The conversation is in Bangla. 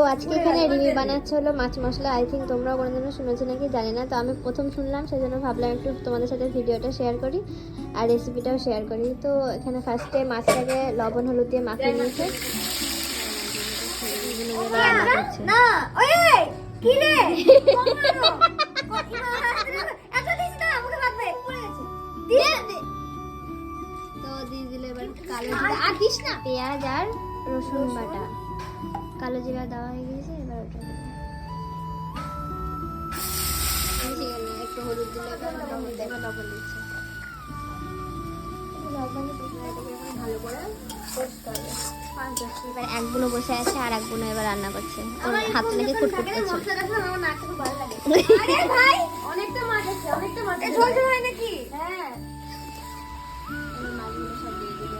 তো আজকে এখানে রিমি বানাচ্ছে হলো মাছ মশলা। আই থিঙ্ক তোমরাও কোনোদিনও শুনেছো নাকি জানি না, তো আমি প্রথম শুনলাম, সেই জন্য ভাবলাম একটু তোমাদের সাথে ভিডিওটা শেয়ার করি আর রেসিপিটাও শেয়ার করি। তো এখানে ফার্স্টে মাছটাকে লবণ হলুদ দিয়ে মাখিয়ে নিয়েছে। তো দিয়ে দিলে এবার কালো জিরা আর দিস না, পেঁয়াজ আর রসুন বাটা, কালো জিরা দেওয়া হয়ে গেছে। এবার ওটা একটু হলুদ দিলে লবণ দিচ্ছে। ভালো করে এবার এক বুনো বসে আছে আর এক বুনো এবার রান্না করছে। ওর হাতে নাকি খুটখুট করছে। অনেকটা মাছ আছে, অনেকটা মাছ আছে। ঝোল ঝোল হয় নাকি? হ্যাঁ। এবার মাছগুলো সব দিয়ে দিল।